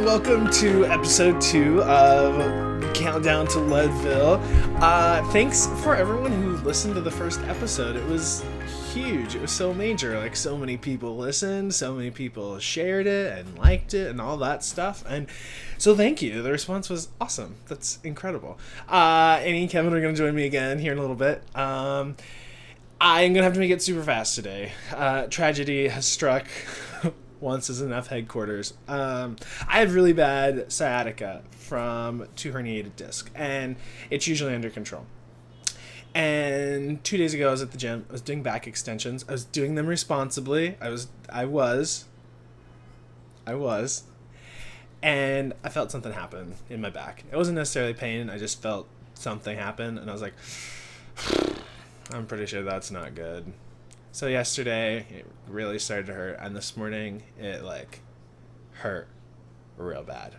welcome to episode 2 of Countdown to Leadville. Thanks for everyone who listened to the first episode. It was huge. It was so major. Like, so many people listened, so many people shared it and liked it and all that stuff. And so thank you. The response was awesome. That's incredible. Annie and Kevin are going to join me again here in a little bit. I'm going to have to make it super fast today. Tragedy has struck. Once is enough headquarters. I had really bad sciatica from 2 herniated discs, and it's usually under control. And 2 days ago, I was at the gym. I was doing back extensions. I was doing them responsibly. I was. And I felt something happen in my back. It wasn't necessarily pain. I just felt something happen, and I was like, I'm pretty sure that's not good. So yesterday, it really started to hurt, and this morning, it, hurt real bad.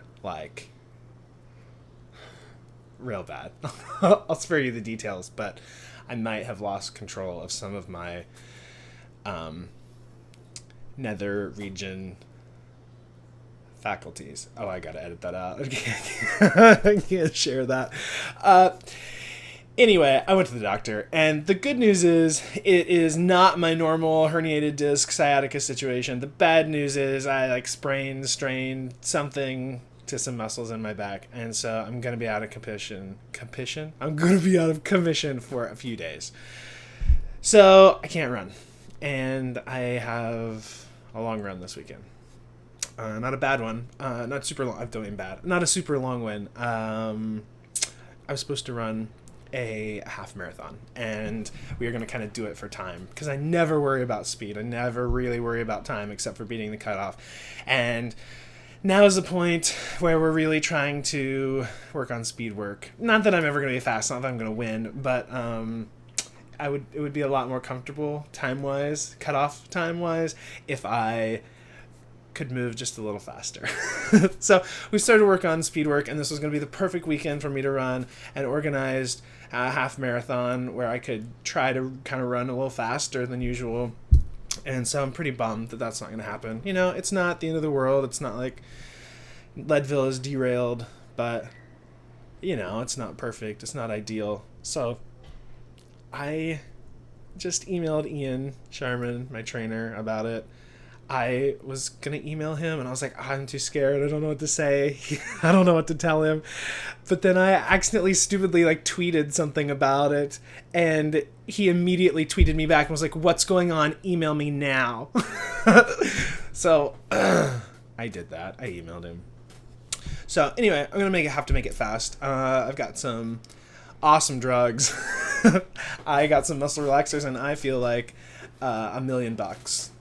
Real bad. I'll spare you the details, but I might have lost control of some of my nether region faculties. Oh, I gotta edit that out. I can't share that. Anyway, I went to the doctor, and the good news is it is not my normal herniated disc sciatica situation. The bad news is I strained something to some muscles in my back, and so I'm going to be out of commission. I'm going to be out of commission for a few days. So I can't run, and I have a long run this weekend. Not a bad one. Not super long. I'm doing bad. Not a super long one. I was supposed to run a half marathon, and we are going to kind of do it for time, because I never worry about speed. I never really worry about time except for beating the cutoff. And now is the point where we're really trying to work on speed work. Not that I'm ever going to be fast, not that I'm going to win, but it would be a lot more comfortable time-wise, cutoff time-wise, if I could move just a little faster. So we started to work on speed work, and this was going to be the perfect weekend for me to run an organized half marathon where I could try to kind of run a little faster than usual. And so I'm pretty bummed that that's not going to happen. You know, it's not the end of the world. It's not like Leadville is derailed, but, you know, it's not perfect. It's not ideal. So I just emailed Ian Sharman, my trainer, about it. I was going to email him, and I was like, I'm too scared. I don't know what to say. I don't know what to tell him. But then I accidentally, stupidly, tweeted something about it, and he immediately tweeted me back and was like, what's going on? Email me now. So I did that. I emailed him. So anyway, I'm going to have to make it fast. I've got some awesome drugs. I got some muscle relaxers, and I feel like $1 million,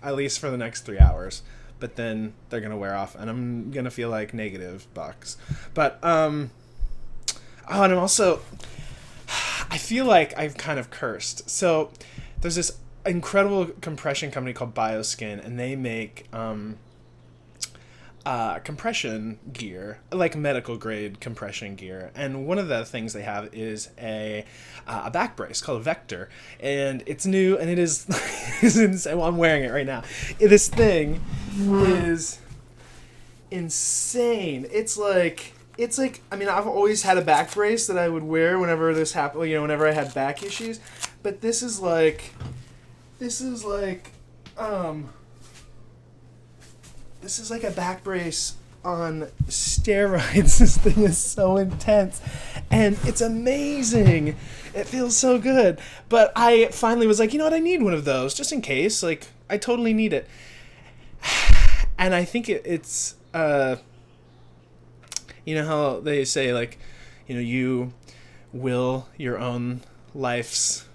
at least for the next 3 hours. But then they're gonna wear off, and I'm gonna feel like negative bucks. But and I'm also, I feel like I've kind of cursed. So there's this incredible compression company called Bioskin, and they make compression gear, like medical grade compression gear. And one of the things they have is a back brace called a Vector, and it's new, and it is well, I'm wearing it right now. This thing is insane. It's like I mean, I've always had a back brace that I would wear whenever this happened, you know, whenever I had back issues, but this is like a back brace on steroids. This thing is so intense, and it's amazing. It feels so good. But I finally was like, you know what, I need one of those, just in case. I totally need it. And I think it's, you know how they say, you will your own life's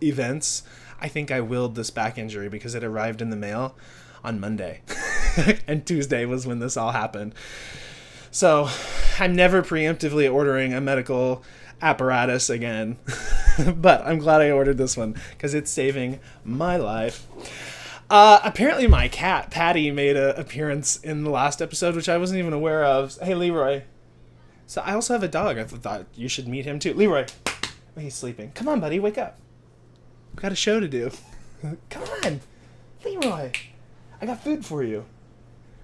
events. I think I willed this back injury because it arrived in the mail on Monday. And Tuesday was when this all happened. So I'm never preemptively ordering a medical apparatus again. But I'm glad I ordered this one because it's saving my life. Apparently my cat, Patty, made an appearance in the last episode, which I wasn't even aware of. Hey, Leroy. So I also have a dog. I thought you should meet him too. Leroy. Oh, he's sleeping. Come on, buddy. Wake up. We've got a show to do. Come on. Leroy. I got food for you.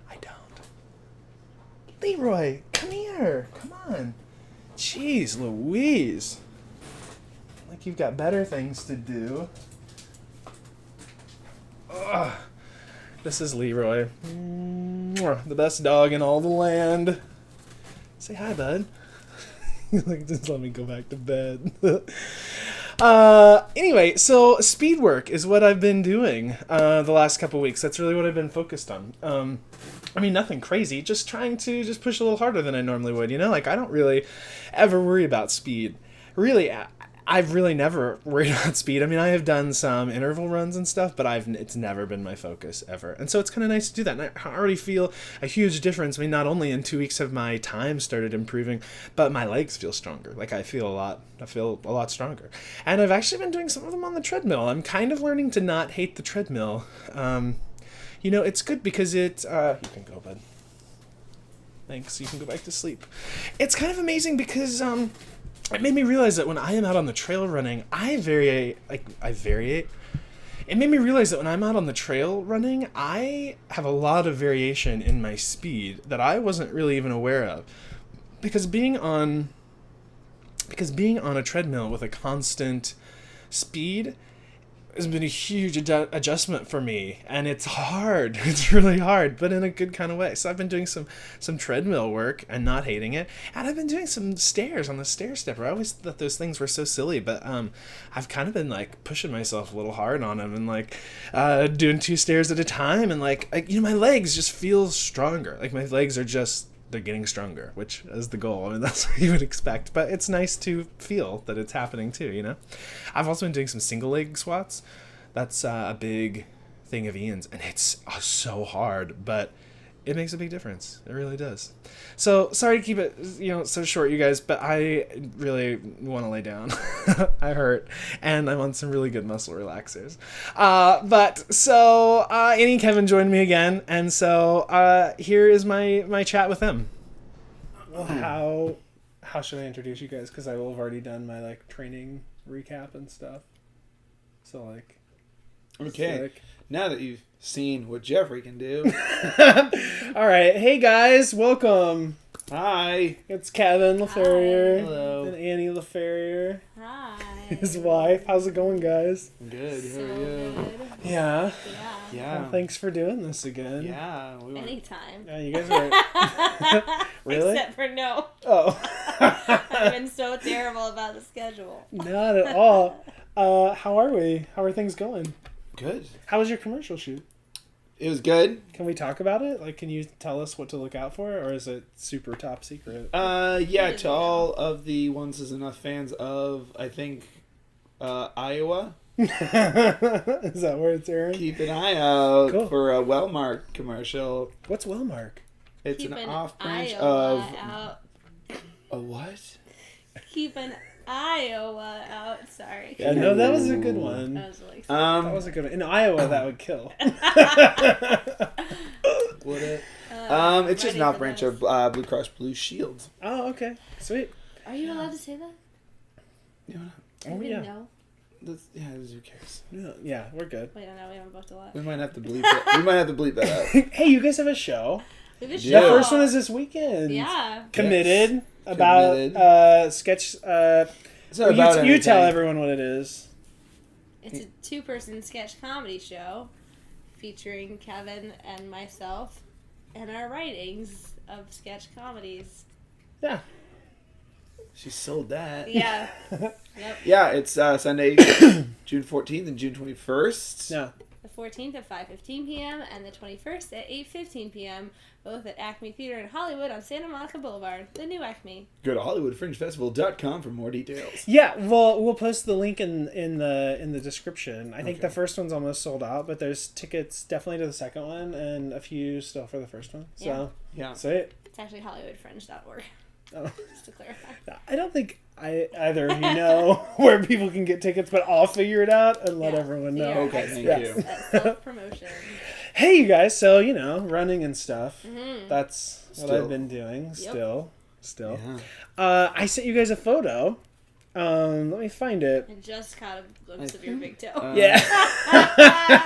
I don't. Leroy, come here. Come on. Jeez Louise. Like you've got better things to do. Ugh. This is Leroy. The best dog in all the land. Say hi, bud. Like, just let me go back to bed. Anyway, so speed work is what I've been doing the last couple weeks. That's really what I've been focused on. I mean, nothing crazy. Just trying to just push a little harder than I normally would. You know, like I don't really ever worry about speed. Really, I've really never worried about speed. I mean, I have done some interval runs and stuff, but it's never been my focus ever. And so it's kind of nice to do that. And I already feel a huge difference. I mean, not only in 2 weeks have my time started improving, but my legs feel stronger. Like I feel a lot stronger. And I've actually been doing some of them on the treadmill. I'm kind of learning to not hate the treadmill. You know, it's good because you can go, bud. Thanks. You can go back to sleep. It's kind of amazing because, it made me realize that when I am out on the trail running, I variate. It made me realize that when I'm out on the trail running, I have a lot of variation in my speed that I wasn't really even aware of. Because being on a treadmill with a constant speed has been a huge adjustment for me, and it's hard. It's really hard, but in a good kind of way. So I've been doing some treadmill work and not hating it, and I've been doing some stairs on the stair stepper. I always thought those things were so silly, but I've kind of been like pushing myself a little hard on them and like doing 2 stairs at a time, and like my legs just feel stronger. Like my legs are they're getting stronger, which is the goal. I mean, that's what you would expect. But it's nice to feel that it's happening too, you know? I've also been doing some single leg squats. That's a big thing of Ian's. And it's so hard, but it makes a big difference. It really does. So, sorry to keep it, so short, you guys, but I really want to lay down. I hurt, and I'm on some really good muscle relaxers. Annie and Kevin joined me again, and so here is my chat with them. Well, how should I introduce you guys? Because I will have already done my like training recap and stuff. So like, okay. Now that you've seen what Jeffrey can do. All right. Hey, guys. Welcome. Hi. It's Kevin Laferriere. Hello. And Annie Laferriere. Hi. His wife. How's it going, guys? Good. How So are you? good. Yeah. Yeah. Well, thanks for doing this again. Yeah. Anytime. Yeah, you guys are... Really? Except for no. Oh. I've been so terrible about the schedule. Not at all. How are we? How are things going? Good. How was your commercial shoot? It was good. Can we talk about it? Like, can you tell us what to look out for, or is it super top secret? Yeah, to all of the Once Is Enough fans of, I think, Iowa. Is that where it's airing? Keep an eye out Cool. for a Wellmark commercial. What's Wellmark? It's Keep an off branch Iowa of out. a what? Keep an Iowa out. Sorry. Yeah, no, that was a good one. That was really That was a good one. In Iowa, that would kill. Would it? It's just ready an off for branch this. of Blue Cross Blue Shield. Oh, okay. Sweet. Are you allowed to say that? You know, I Oh, didn't yeah. know. who cares? Yeah, we're good. Wait, no, we haven't booked a lot. We might have to bleep that. We might have to bleep that out. Hey, you guys have a show. We have a Yeah. The show. first one is this weekend. Yeah. Committed. Yes. About Committed. sketch. It's not about You tell anything. everyone what it is. It's a 2-person sketch comedy show featuring Kevin and myself and our writings of sketch comedies. Yeah. She sold that. Yeah. Yep. Yeah, it's Sunday, June 14th and June 21st. Yeah. The 14th at 5:15 p.m. and the 21st at 8:15 p.m. both at Acme Theater in Hollywood on Santa Monica Boulevard, the new Acme. Go to HollywoodFringeFestival.com for more details. Yeah, well, we'll post the link in the description. I think the first one's almost sold out, but there's tickets definitely to the second one and a few still for the first one. So, Yeah. sweet. It's actually HollywoodFringe.org, Oh. just to clarify. I don't think either of you know where people can get tickets, but I'll figure it out and let everyone know. Yeah. Okay, thank Yeah. you. That's self-promotion. Hey, you guys. So, running and stuff. Mm-hmm. That's what Still. I've been doing. Still. Yeah. I sent you guys a photo. Let me find it. I just caught a glimpse of your big toe. Yeah.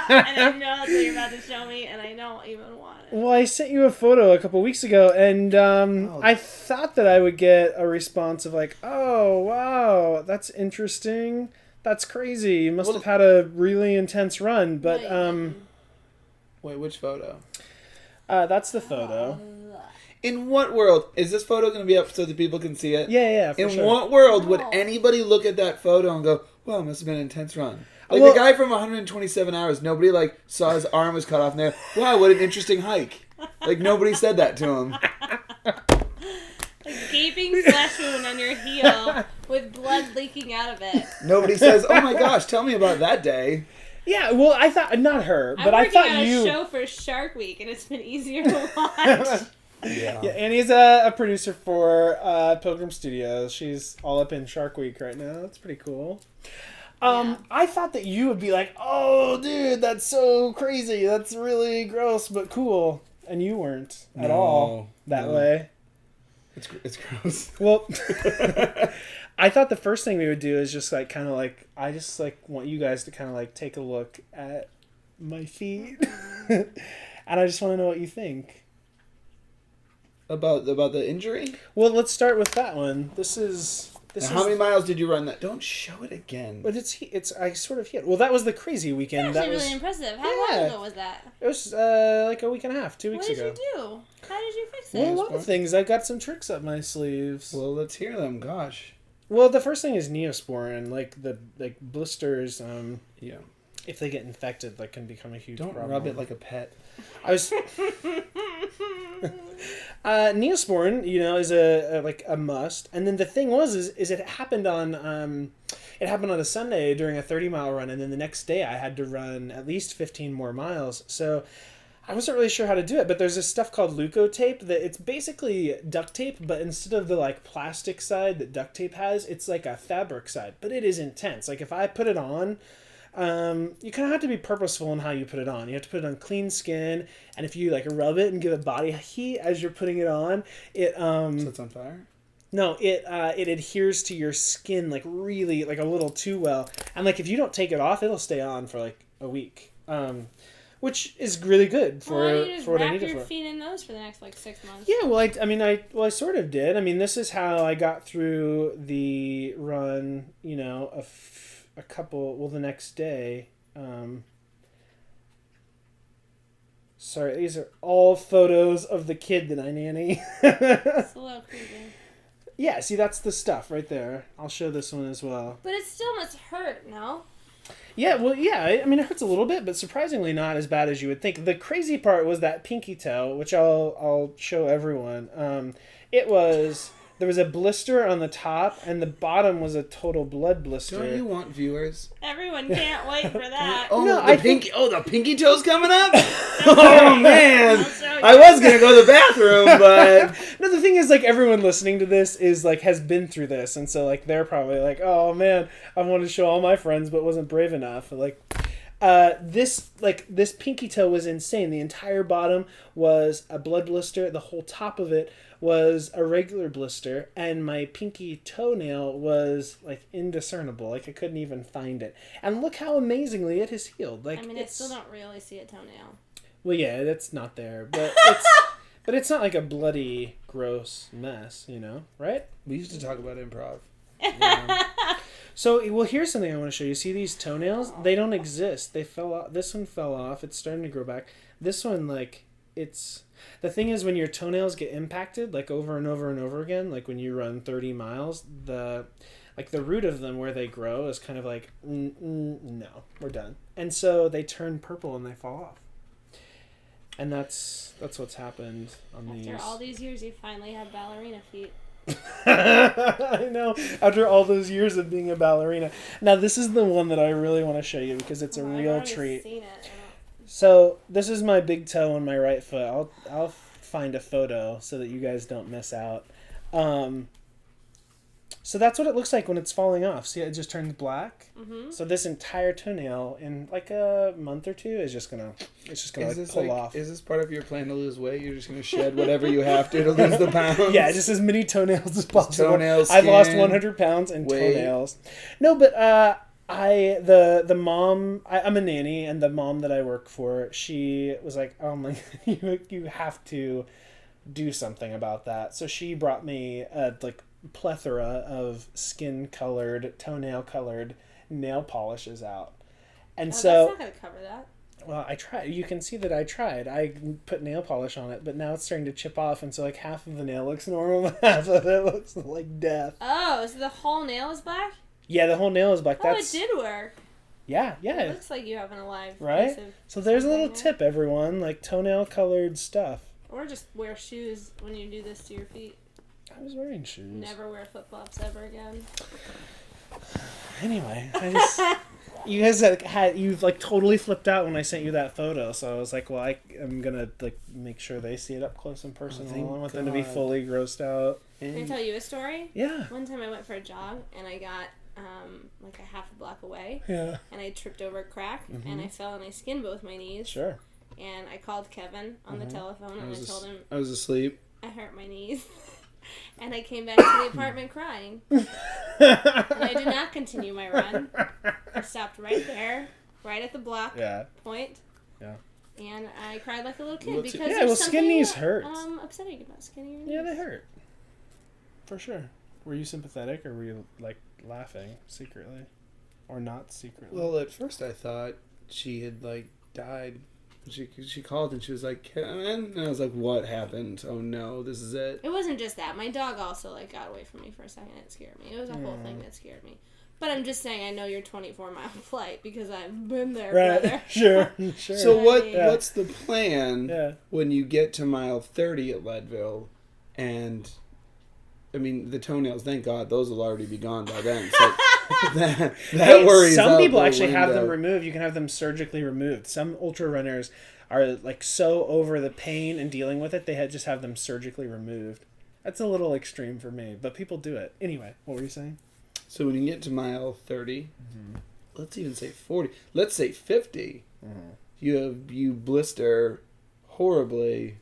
And I know that's what you're about to show me, and I don't even want it. Well, I sent you a photo a couple weeks ago, and I thought that I would get a response of like, "Oh, wow, that's interesting. That's crazy. You must have had a really intense run." But wait, which photo? That's the photo. In what world is this photo going to be up so that people can see it? Yeah, for In sure. what world would anybody look at that photo and go, "Wow, it must have been an intense run"? Like the guy from 127 Hours, nobody like saw his arm was cut off and they're, "Wow, what an interesting hike." Like nobody said that to him. A gaping flesh wound on your heel with blood leaking out of it. Nobody says, "Oh my gosh, tell me about that day." Yeah, well, I thought not her, but I thought I'm you. working on a show for Shark Week, and it's been easier to watch. Yeah, Annie's a producer for Pilgrim Studios. She's all up in Shark Week right now. That's pretty cool. I thought that you would be like, "Oh, dude, that's so crazy. That's really gross, but cool." And you weren't at all that way. It's gross. Well, I thought the first thing we would do is just like kind of like I just like want you guys to kind of like take a look at my feet, and I just want to know what you think about the injury. Well, let's start with that one. This is how many miles did you run that? Don't show it again. But it's I sort of hit. Well, that was the crazy weekend. That's that was really impressive. How long ago was that? It was like a week and a half, 2 weeks ago. What did you do? How did you fix it? Well, a lot of things. I've got some tricks up my sleeves. Well, let's hear them. Gosh. Well, the first thing is Neosporin. Like the blisters. Yeah. If they get infected, that can become a huge problem. Don't rub it like a pet. I was. Neosporin, is a must. And then the thing is it happened on a Sunday during a 30-mile run, and then the next day I had to run at least 15 more miles. So I wasn't really sure how to do it, but there's this stuff called leukotape that it's basically duct tape, but instead of the like plastic side that duct tape has, it's like a fabric side. But it is intense. Like if I put it on, you kind of have to be purposeful in how you put it on. You have to put it on clean skin, and if you like rub it and give it body heat as you're putting it on, it so it's on fire? No, it adheres to your skin like really like a little too well, and like if you don't take it off, it'll stay on for like a week. Which is really good for what I need it for. Wrap your feet in those for the next like 6 months. Yeah, well, I sort of did. I mean, this is how I got through the run. A couple. Well, the next day. Sorry, these are all photos of the kid that I nanny. It's a little creepy. Yeah, see, that's the stuff right there. I'll show this one as well. But it still must hurt, no? Yeah, well, yeah. I mean, it hurts a little bit, but surprisingly not as bad as you would think. The crazy part was that pinky toe, which I'll show everyone. There was a blister on the top, and the bottom was a total blood blister. Don't you want viewers? Everyone can't wait for that. The pinky toe's coming up? Oh, man. I was going to go to the bathroom, but... No, the thing is, like, everyone listening to this is, like, has been through this, and so, like, they're probably like, oh, man, I wanted to show all my friends, but wasn't brave enough. Like... This pinky toe was insane. The entire bottom was a blood blister. The whole top of it was a regular blister, and my pinky toenail was like indiscernible. Like I couldn't even find it. And look how amazingly it has healed. Like I still don't really see a toenail. Well, yeah, that's not there, but it's not like a bloody, gross mess, right? We used to talk about improv. Yeah. So, well, here's something I want to show you. See these toenails? They don't exist. They fell off. This one fell off. It's starting to grow back. This one, it's... The thing is, when your toenails get impacted, like, over and over and over again, like when you run 30 miles, the root of them where they grow is kind of like, no, we're done. And so they turn purple and they fall off. And that's what's happened on these. After all these years, you finally have ballerina feet. I know. After all those years of being a ballerina. Now, this is the one that I really want to show you because it's a real treat. Seen it. So, this is my big toe on my right foot. I'll find a photo so that you guys don't miss out. So that's what it looks like when it's falling off. See, it just turns black. Mm-hmm. So this entire toenail in like a month or two is just gonna pull off. Is this part of your plan to lose weight? You're just gonna shed whatever you have to lose the pounds. Yeah, just as many toenails as possible. Toenails. I've lost 100 pounds in toenails. No, but The mom, I'm a nanny, and the mom that I work for, she was like, oh my, you have to do something about that. So she brought me a like plethora of skin colored, toenail colored nail polishes out. And so that's not going to cover that. well, I tried. You can see that I tried. I put nail polish on it, but now it's starting to chip off, and so like half of the nail looks normal, half of it looks like death. Oh, so the whole nail is black? Yeah, the whole nail is black. Oh, it did work. Yeah. It looks like you have an alive right? piece of So there's a little something tip, everyone, like toenail colored stuff. Or just wear shoes when you do this to your feet. I was wearing shoes. Never wear flip-flops ever again. Anyway, you guys you've like totally flipped out when I sent you that photo, so I was like, well, I'm gonna like make sure they see it up close and personal. I want them to be fully grossed out. Can I tell you a story? Yeah. One time I went for a jog and I got like a half a block away. Yeah. And I tripped over a crack and I fell and I skinned both my knees. Sure. And I called Kevin on the telephone and I told him I was asleep. I hurt my knees. And I came back to the apartment crying. And I did not continue my run. I stopped right there, right at the block point. Yeah. And I cried like a little kid because skin knees hurt. Upsetting about skinning your knees. Yeah, they hurt. For sure. Were you sympathetic or were you like laughing secretly? Or not secretly? Well, at first I thought she had like died. She called and she was like, Kevin? And I was like, what happened? Oh no, this is it. It wasn't just that. My dog also like got away from me for a second. It scared me. It was a whole thing that scared me. But I'm just saying, I know your 24-mile flight because I've been there, brother. Sure. So what's the plan when you get to mile 30 at Leadville? And I mean, the toenails, thank God, those will already be gone by then. So that worries. Some people actually have them removed. You can have them surgically removed. Some ultra runners are like so over the pain and dealing with it, they just have them surgically removed. That's a little extreme for me, but people do it. Anyway, what were you saying? So when you get to mile 30, let's even say 40, let's say 50, you blister horribly.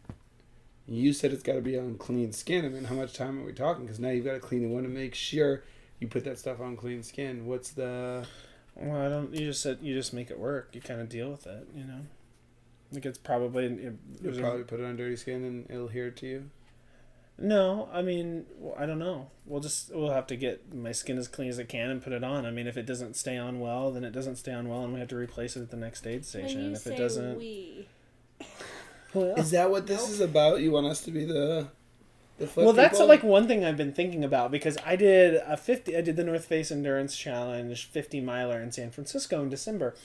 You said it's got to be on clean skin. I mean, how much time are we talking? Because now you've got to clean the one to make sure you put that stuff on clean skin. What's the... Well, I don't... You just said you just make it work. You kind of deal with it, you know? Like it's probably... You'll probably put it on dirty skin and it'll adhere it to you? No, I mean, I don't know. We'll have to get my skin as clean as it can and put it on. I mean, if it doesn't stay on well, then it doesn't stay on well and we have to replace it at the next aid station. When you if say it doesn't... we... Well, is that what this is about? You want us to be the foot well, that's people? like one thing I've been thinking about because I did the North Face Endurance Challenge 50 miler in San Francisco in December.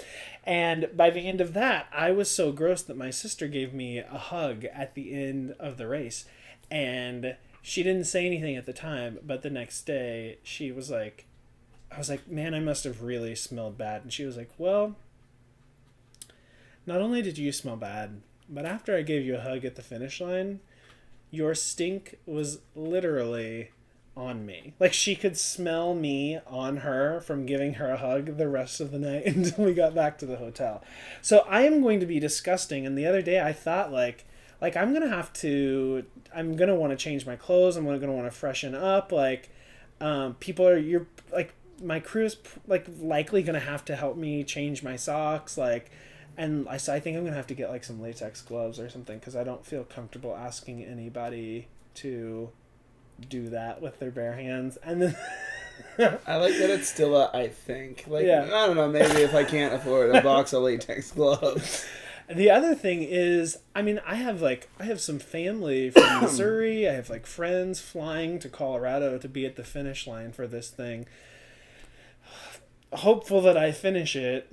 And by the end of that, I was so gross that my sister gave me a hug at the end of the race. And she didn't say anything at the time, but the next day she was like, I was like, man, I must have really smelled bad. And she was like, well, not only did you smell bad, but after I gave you a hug at the finish line, your stink was literally on me. Like, she could smell me on her from giving her a hug the rest of the night until we got back to the hotel. So I am going to be disgusting. And the other day I thought, like I'm going to want to change my clothes. I'm going to want to freshen up. Like, my crew's, like, likely going to have to help me change my socks. Like, and I think I'm going to have to get, like, some latex gloves or something because I don't feel comfortable asking anybody to do that with their bare hands. And then... I like that it's still I think. Like, I don't know, maybe if I can't afford a box of latex gloves. The other thing is, I mean, I have some family from Missouri. I have, like, friends flying to Colorado to be at the finish line for this thing. Hopeful that I finish it.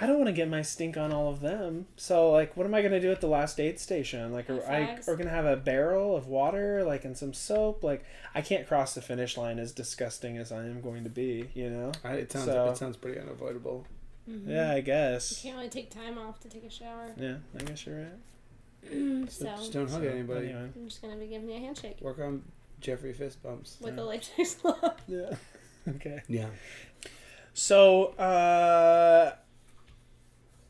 I don't want to get my stink on all of them. So, like, what am I going to do at the last aid station? Like, we're going to have a barrel of water, like, and some soap. Like, I can't cross the finish line as disgusting as I am going to be, you know? It sounds pretty unavoidable. Mm-hmm. Yeah, I guess. You can't really take time off to take a shower. Yeah, I guess you're right. So just don't hug anybody. Anyway. I'm just going to be giving you a handshake. Work on Jeffrey fist bumps. With a latex glove. Yeah. Okay. Yeah. So,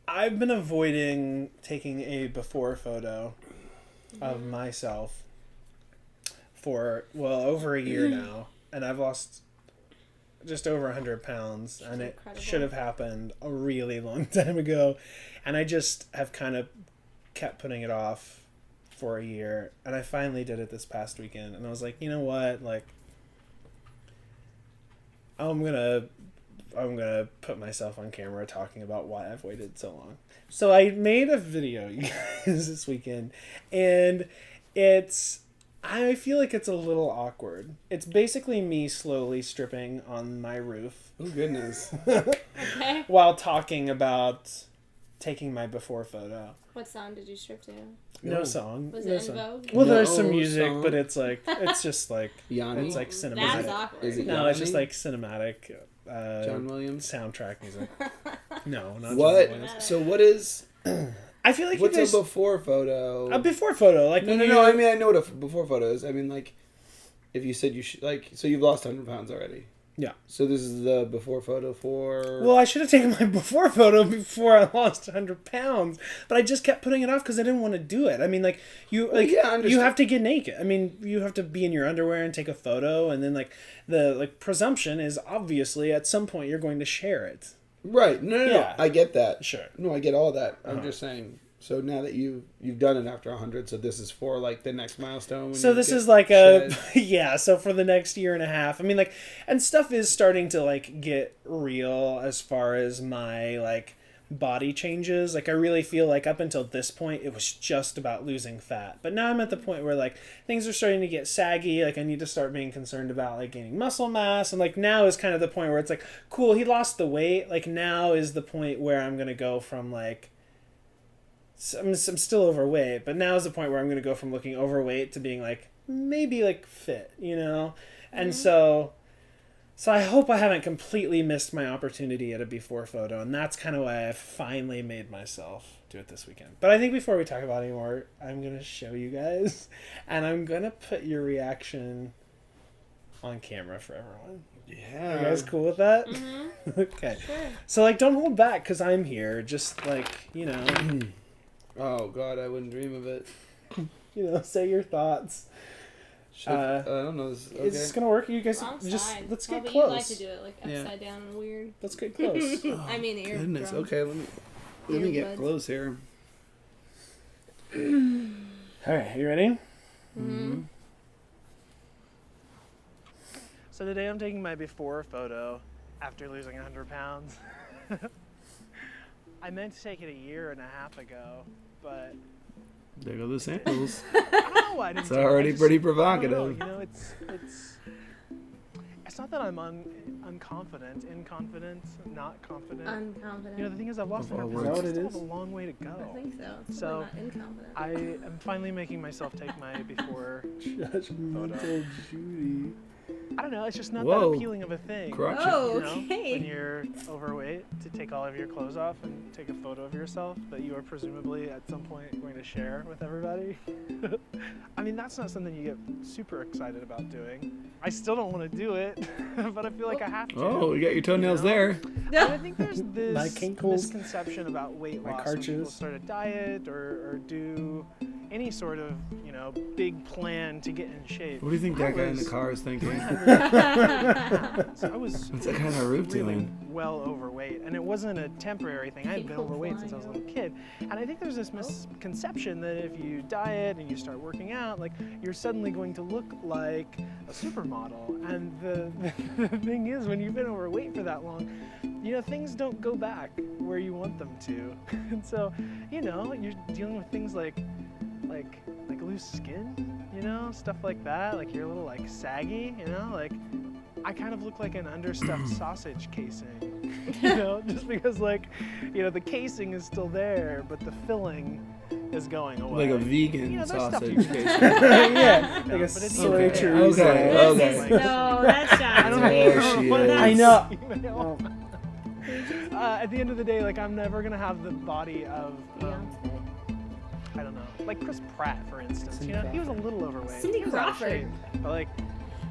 I've been avoiding taking a before photo of myself for, well, over a year now. And I've lost just over 100 pounds, and it incredible. should have happened a really long time ago, and I just have kind of kept putting it off for a year, and I finally did it this past weekend, and I was like, you know what, like, I'm gonna put myself on camera talking about why I've waited so long. So I made a video, you guys, this weekend, and I feel like it's a little awkward. It's basically me slowly stripping on my roof. Oh, goodness. Okay. While talking about taking my before photo. What song did you strip to? No song. Was no it song. in Vogue? Well, there's No some music, song. but it's like, it's just like, Yanni? it's like That's cinematic. awkward. Is it No, it's just Yanni? like cinematic. John Williams? Soundtrack music. No, not John What? Williams. So what is... I feel like What's you guys... a before photo? A before photo, like No, when no, you... no. I mean, I know what a before photo is. I mean, like, if you said you should, like, so you've lost 100 pounds already. Yeah. So this is the before photo for... Well, I should have taken my before photo before I lost 100 pounds, but I just kept putting it off because I didn't want to do it. I mean, like, you you have to get naked. I mean, you have to be in your underwear and take a photo, and then, like, the presumption is obviously at some point you're going to share it. Right. No, Yeah. I get that. Sure. No, I get all that. I'm just saying... So now that you've done it after 100, so this is for like the next milestone. So this is like yeah. So for the next year and a half, I mean, like, and stuff is starting to like get real as far as my like body changes. Like I really feel like up until this point, it was just about losing fat, but now I'm at the point where like things are starting to get saggy. Like I need to start being concerned about like gaining muscle mass, and like now is kind of the point where it's like, cool, he lost the weight. Like now is the point where I'm gonna go from like. I'm still overweight, but now is the point where I'm going to go from looking overweight to being like maybe like fit, you know? And so I hope I haven't completely missed my opportunity at a before photo, and that's kind of why I finally made myself do it this weekend. But I think before we talk about it anymore, I'm going to show you guys, and I'm going to put your reaction on camera for everyone. Yeah. You guys cool with that? Mm-hmm. Okay. Sure. So like don't hold back because I'm here. Just like, you know... Oh God, I wouldn't dream of it. You know, say your thoughts. I don't know. Okay. Is this gonna work? You guys Wrong just side. let's Well, get but close. you like to do it like upside down and weird. Let's get close. I mean, the Goodness. eardrum. Okay, let me get Earbuds. close here. All right, you ready? Mm-hmm. So today I'm taking my before photo after losing 100 pounds. I meant to take it a year and a half ago, but There go the samples. I don't know why I didn't. It's do it. already I just- pretty I don't know, provocative. you know, it's not that I'm unconfident, inconfident, not confident. Unconfident. You know, the thing is, I've lost Of all 100 pounds. words. I Is that still what have it a long way to go. I think so. It's So, not incompetent. I am finally making myself take my before Judgmental Judy. I don't know, it's just not Whoa. that appealing of a thing. Crotchet. Oh, You know, okay. when you're overweight, to take all of your clothes off and take a photo of yourself that you are presumably at some point going to share with everybody. I mean, that's not something you get super excited about doing. I still don't want to do it, but I feel like I have to. Oh, you got your toenails You know? there. And I think there's this My kinkles, misconception about weight my loss when people cartridges. start a diet or do any sort of, you know, big plan to get in shape. What do you think that guy in the car is thinking? So I was What's that kind of roof really doing? well overweight, and it wasn't a temporary thing. I had been People overweight since I was a little kid, and I think there's this misconception that if you diet and you start working out, like you're suddenly going to look like a supermodel. And the thing is, when you've been overweight for that long, you know, things don't go back where you want them to. And so, you know, you're dealing with things like loose skin, you know, stuff like that. Like you're a little like saggy, you know, like I kind of look like an understuffed sausage casing, you know, just because like, you know, the casing is still there, but the filling is going away. Like a vegan You know, there's stuff sausage. you casing. Yeah, No, like a but it's soy okay. chorizo. Okay. No, that's shocking. I don't Oh, know. shit. I know. At the end of the day, like I'm never gonna have the body of Beyonce. I don't know, like Chris Pratt, for instance. You know, he was a little overweight. Cindy He was out of Crawford. shape, but like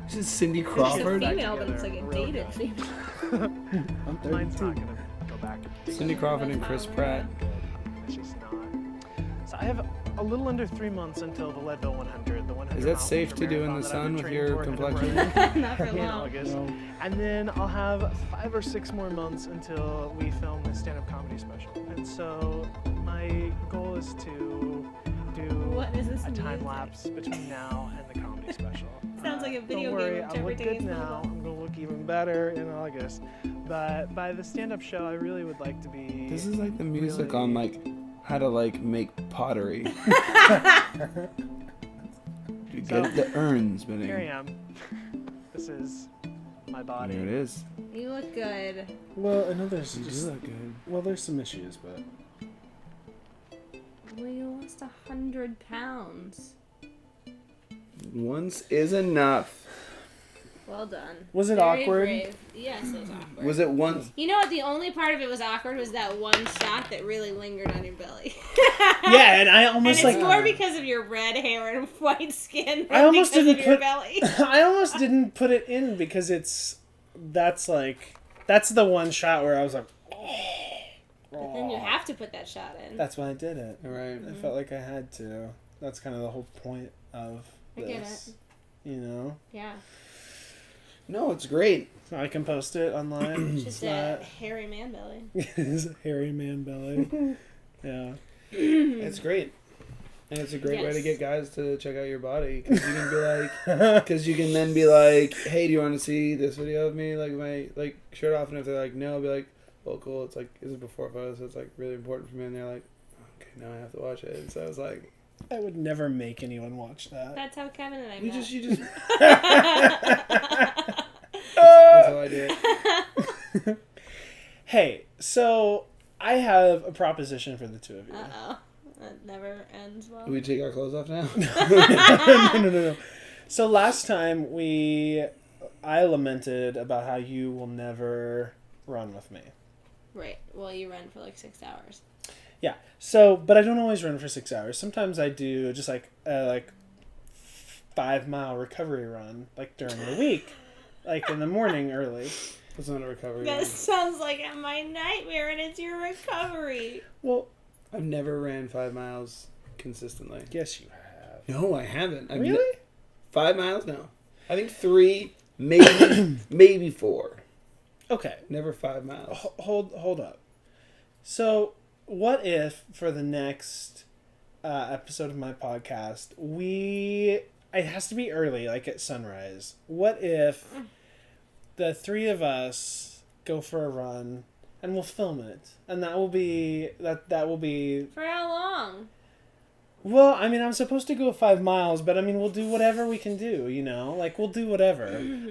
This is Cindy It's a Crawford. back female, but it's together like a real dated good. female. mine's not gonna go back. Cindy Crawford and Chris Pratt. It's just not. So I have a little under 3 months until the Leadville 100. The 100. Is that safe to do in the sun with your complexion? Not for in long. August. No. And then I'll have 5 or 6 more months until we film the stand-up comedy special. And so my goal is to do a time lapse between now and the comedy special. Sounds like a video Don't worry, game of I Jeffrey look good James now. Binney. I'm gonna look even better in August. But by the stand-up show, I really would like to be. This is like the music on like how to like make pottery. You get the urns, Binney. Here I am. This is my body. There it is. You look good. Well, I know there's You do look good. well, there's some issues, but Well, you lost 100 pounds. Once is enough. Well done. Was it Very awkward? brave. Yes, it was awkward. Was it once? You know what? The only part of it was awkward was that one shot that really lingered on your belly. Yeah, and I And almost it's like more because of your red hair and white skin than I almost because didn't of your put belly. I almost didn't put it in because that's the one shot where I was like, But then you have to put that shot in. that's why I did it. Right. I felt like I had to. That's kind of the whole point of I this. get it. You know? Yeah. No, it's great. So I can post it online. It's just a hairy man belly. It's a hairy man belly. Yeah. It's great. And it's a great way to Yes. get guys to check out your body. Because you can be like, because you can then be like, hey, do you want to see this video of me? Like, my, like, shirt off. And if they're like, no, I'll be like, well, cool. It's like, is it before photos? So it's like really important for me. And they're like, okay, now I have to watch it. And so I was like, I would never make anyone watch that. That's how Kevin and I you met. just, that's how I do it. Hey, so I have a proposition for the two of you. Uh-oh. That never ends well. Do we take our clothes off now? No. So last time I lamented about how you will never run with me. Right. Well, you run for like 6 hours. Yeah. So, but I don't always run for 6 hours. Sometimes I do just like 5-mile recovery run, like during the week, like in the morning early. That's not a recovery. That run. sounds like my nightmare, and it's your recovery. Well, I've never ran 5 miles consistently. yes, you have. No, I haven't. Really? 5 miles? No. I think 3, maybe maybe 4. Okay. Never 5 miles. Hold up. So, what if for the next episode of my podcast, it has to be early, like at sunrise. What if the 3 of us go for a run and we'll film it, and that will be. For how long? Well, I mean, I'm supposed to go 5 miles, but I mean, we'll do whatever we can do, you know? Like, we'll do whatever.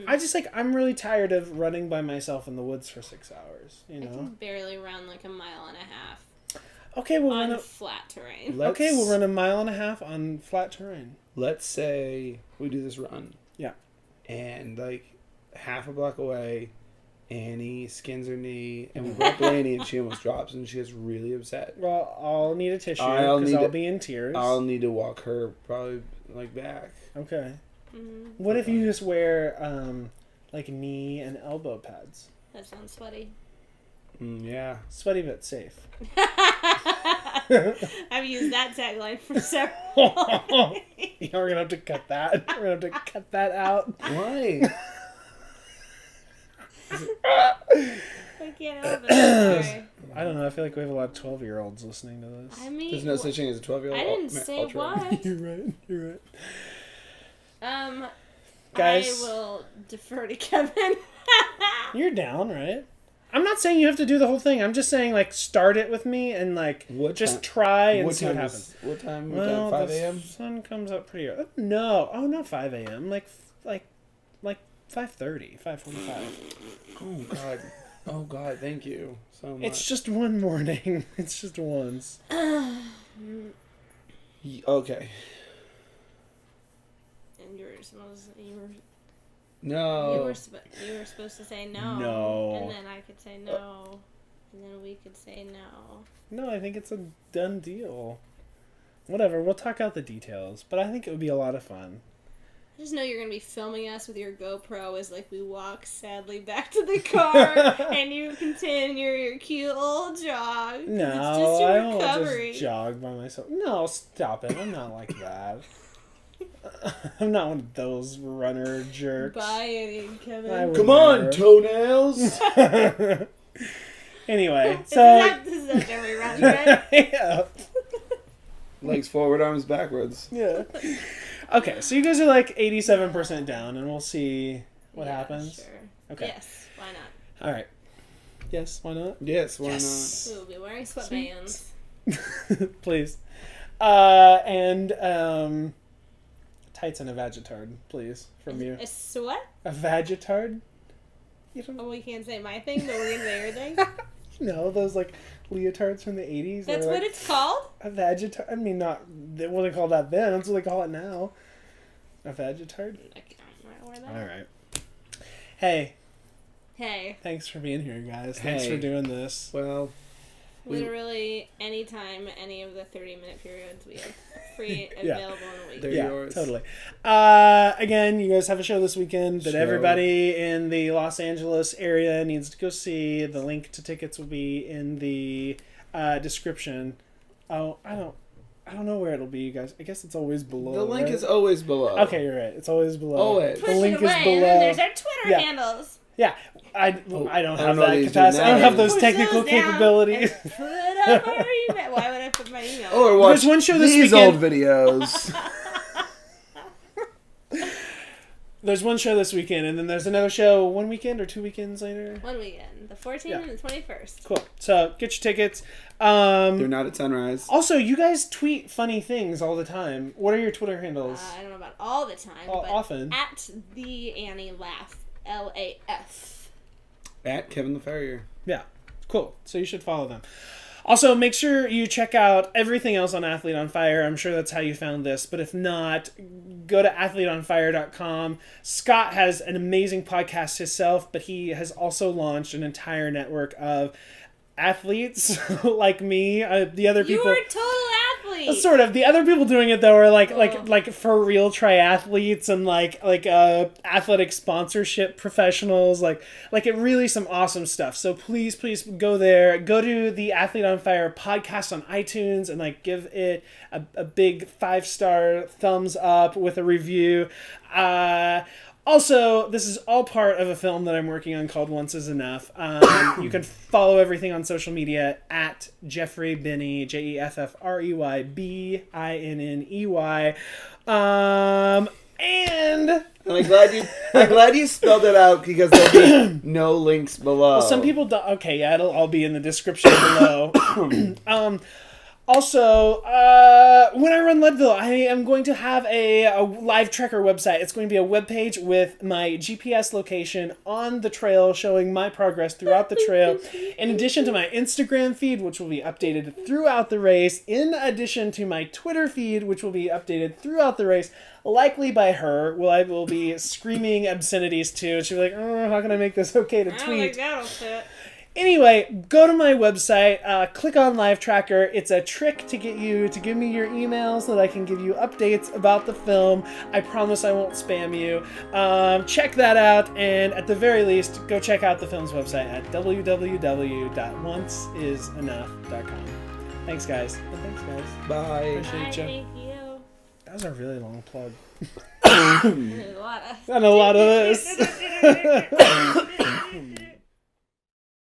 I'm really tired of running by myself in the woods for 6 hours, you I know? can barely run like a mile and a half Okay, we'll on run flat terrain. we'll run a mile and a half on flat terrain. Let's say we do this run. Yeah. And like half a block away, Annie skins her knee, and we brought Blaney, and she almost drops, and she gets really upset. Well, I'll need a tissue I'll because need I'll to- be in tears. I'll need to walk her probably like back. Okay. Mm-hmm. What if you just wear like knee and elbow pads? That sounds sweaty. Yeah. Sweaty but safe. I've used that tagline for several. Yeah, we're gonna have to cut that. We're gonna have to cut that out. Why? I can't help it. I'm sorry. I don't know. I feel like we have a lot of 12-year-olds listening to this. I mean, There's no such thing as a 12-year-old. I didn't say what. You're right. You're right. Guys, Guys. I will defer to Kevin. You're down, right? I'm not saying you have to do the whole thing. I'm just saying, like, start it with me and, like, What just time- try and What see what time happens. What time? Well, 5 the a.m.? sun comes up pretty early. No. Oh, not 5 a.m. Like 5:30, 5:45. Oh God. Oh God. Thank you so much. It's just one morning. It's just once. Okay. And you No. were supposed to say no. No. And then I could say no. And then we could say no. No, I think it's a done deal. Whatever. We'll talk out the details, but I think it would be a lot of fun. I just know you're going to be filming us with your GoPro as, like, we walk sadly back to the car and you continue your cute little jog. No, it's just your I won't recovery. just jog by myself. No, stop it. I'm not like that. I'm not one of those runner jerks. Bye, Annie and Kevin. Come on, toenails! Anyway, so... This is not Jeffrey Run, right? Yeah. Legs forward, arms backwards. Yeah. Okay, so you guys are like 87% down, and we'll see what happens. Sure. Okay. Yes, why not? All right. Yes, why not? Yes, why We will be wearing sweatbands. Please. And tights and a vagitard, please, from you. A what? A vagitard? You don't Oh, we can't say my thing, but we're going to say your thing? know those like leotards from the 80s? That's what it's called? A vagitard? I mean, not, they wasn't called that then. That's what they call it now. A vagitard? I can't wear that. All right. Hey, Hey. thanks for being here, guys. Thanks Hey. for doing this. Well, Literally, anytime, any of the 30-minute periods we have free Yeah. available in a week. They're Yeah, yours. totally. Again, you guys have a show this weekend that Show. everybody in the Los Angeles area needs to go see. The link to tickets will be in the description. Oh, I don't know where it'll be, you guys. I guess it's always below. the link right? is always below. Okay, you're right. It's always below. Always. Push The link it away, is below. and then there's our Twitter Yeah. handles. Yeah, I don't I have don't know that these capacity. I don't have those Push technical those down capabilities. and Put up our email. Why would I put my email? Or watch There's one show this these weekend- old videos. There's one show this weekend, and then there's another show 1 weekend or 2 weekends later. One weekend. The 14th Yeah. and the 21st. Cool. So get your tickets. They're not at sunrise. Also, you guys tweet funny things all the time. What are your Twitter handles? I don't know about all the time, but Often. at the Annie Laff, LAF. At Kevin Laferriere. Yeah. Cool. So you should follow them. Also, make sure you check out everything else on Athlete on Fire. I'm sure that's how you found this. But if not, go to athleteonfire.com. Scott has an amazing podcast himself, but he has also launched an entire network of athletes like me. The other people... You were a total athlete. Sort of. The other people doing it though are like Oh. like for real triathletes and like athletic sponsorship professionals. Like it really some awesome stuff. So please go there. Go to the Athlete on Fire podcast on iTunes and like give it a big 5-star thumbs up with a review. Also, this is all part of a film that I'm working on called Once Is Enough. You can follow everything on social media at Jeffrey Binney, Jeffrey Binney. And I'm glad you spelled it out because there'll be no links below. some people do, okay, yeah, it'll all be in the description below. Also, when I run Leadville, I am going to have a live trekker website. It's going to be a webpage with my GPS location on the trail showing my progress throughout the trail, in addition to my Instagram feed, which will be updated throughout the race, in addition to my Twitter feed, which will be updated throughout the race, likely by her. I will be screaming obscenities too, and she'll be like, oh, how can I make this okay to I don't tweet? think that'll fit. Anyway, go to my website, click on Live Tracker. It's a trick to get you to give me your email so that I can give you updates about the film. I promise I won't spam you. Check that out, and at the very least, go check out the film's website at www.onceisenough.com. Thanks, guys. Bye. Appreciate Bye, you. thank you. That was a really long plug. There's a lot of... And a lot of this.